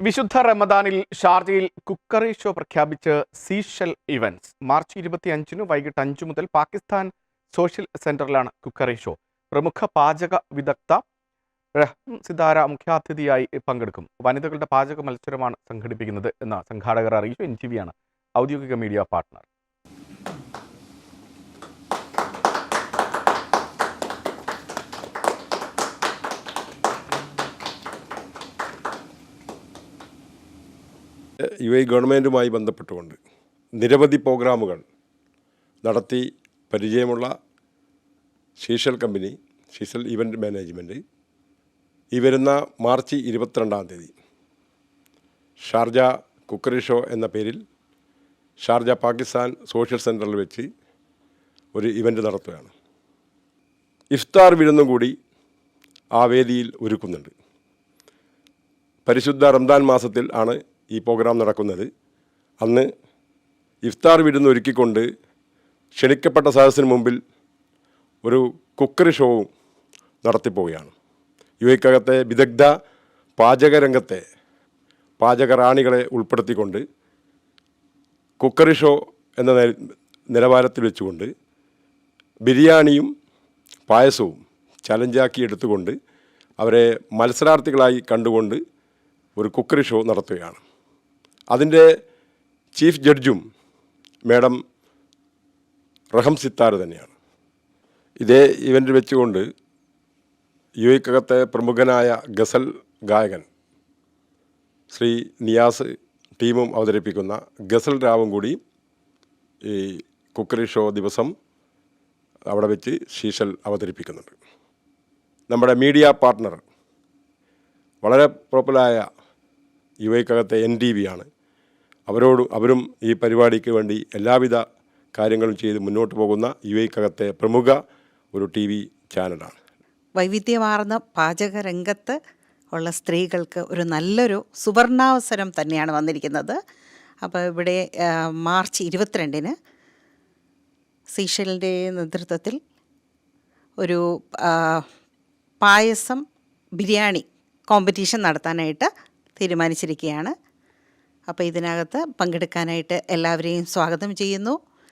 വിശുദ്ധ റമദാനിൽ ഷാർജയിൽ കുക്കറി ഷോ പ്രഖ്യാപിച്ച് സീഷൽ ഇവന്റ്സ്. മാർച്ച് 25 വൈകിട്ട് 5 മുതൽ പാകിസ്ഥാൻ സോഷ്യൽ സെന്ററിലാണ് കുക്കറി ഷോ. പ്രമുഖ പാചക വിദഗ്ധ റഹം സിതാര മുഖ്യാതിഥിയായി പങ്കെടുക്കും. വനിതകളുടെ പാചക മത്സരമാണ് സംഘടിപ്പിക്കുന്നത് എന്ന് സംഘാടകർ അറിയിച്ചു. NTV ആണ് ഔദ്യോഗിക മീഡിയ പാർട്ട്ണർ. UAE ഗവൺമെൻറ്റുമായി ബന്ധപ്പെട്ടുകൊണ്ട് നിരവധി പ്രോഗ്രാമുകൾ നടത്തി പരിചയമുള്ള Seashell company, Seashell event management ഈ വരുന്ന മാർച്ച് 22-ാം തീയതി ഷാർജ കുക്കറി ഷോ എന്ന പേരിൽ ഷാർജ പാകിസ്ഥാൻ സോഷ്യൽ സെൻറ്ററിൽ വെച്ച് ഒരു ഇവൻ്റ് നടത്തുകയാണ്. ഇഫ്താർ വിരുന്നും കൂടി ആ വേദിയിൽ ഒരുക്കുന്നുണ്ട്. പരിശുദ്ധ റംദാൻ മാസത്തിൽ ആണ് ഈ പ്രോഗ്രാം നടക്കുന്നത്. അന്ന് ഇഫ്താർ വിരുന്ന് ഒരുക്കിക്കൊണ്ട് ക്ഷണിക്കപ്പെട്ട സദസ്സിന് മുമ്പിൽ ഒരു കുക്കറി ഷോവും നടത്തിപ്പോവുകയാണ്. UAEക്കകത്തെ വിദഗ്ധ പാചകരംഗത്തെ പാചകറാണികളെ ഉൾപ്പെടുത്തിക്കൊണ്ട് കുക്കറി ഷോ എന്ന നിലവാരത്തിൽ വെച്ചുകൊണ്ട് ബിരിയാണിയും പായസവും ചലഞ്ചാക്കി എടുത്തുകൊണ്ട് അവരെ മത്സരാർത്ഥികളായി കണ്ടുകൊണ്ട് ഒരു കുക്കറി ഷോ നടത്തുകയാണ്. അതിൻ്റെ ചീഫ് ജഡ്ജും മേഡം റഹം സിത്താര തന്നെയാണ്. ഇതേ ഇവൻ്റ് വെച്ചുകൊണ്ട് UAEക്കകത്തെ പ്രമുഖനായ ഗസൽ ഗായകൻ ശ്രീ നിയാസ് ടീമും അവതരിപ്പിക്കുന്ന ഗസൽ രാവും കൂടി ഈ കുക്കറി ഷോ ദിവസം അവിടെ വെച്ച് സീഷൽ അവതരിപ്പിക്കുന്നുണ്ട്. നമ്മുടെ മീഡിയ പാർട്ട്ണർ വളരെ പോപ്പുലറായ UAEക്കകത്തെ NTV ആണ്. അവരും ഈ പരിപാടിക്ക് വേണ്ടി എല്ലാവിധ കാര്യങ്ങളും ചെയ്ത് മുന്നോട്ട് പോകുന്ന UAEക്കകത്തെ പ്രമുഖ ഒരു TV ചാനലാണ്. വൈവിധ്യമാർന്ന പാചക രംഗത്ത് ഉള്ള സ്ത്രീകൾക്ക് ഒരു നല്ലൊരു സുവർണാവസരം തന്നെയാണ് വന്നിരിക്കുന്നത്. അപ്പോൾ ഇവിടെ മാർച്ച് 22-ന് സീഷലിൻ്റെ നേതൃത്വത്തിൽ ഒരു പായസം ബിരിയാണി കോമ്പറ്റീഷൻ നടത്താനായിട്ട് തീരുമാനിച്ചിരിക്കുകയാണ്. അപ്പോൾ ഇതിനകത്ത് പങ്കെടുക്കാനായിട്ട് എല്ലാവരെയും സ്വാഗതം ചെയ്യുന്നു.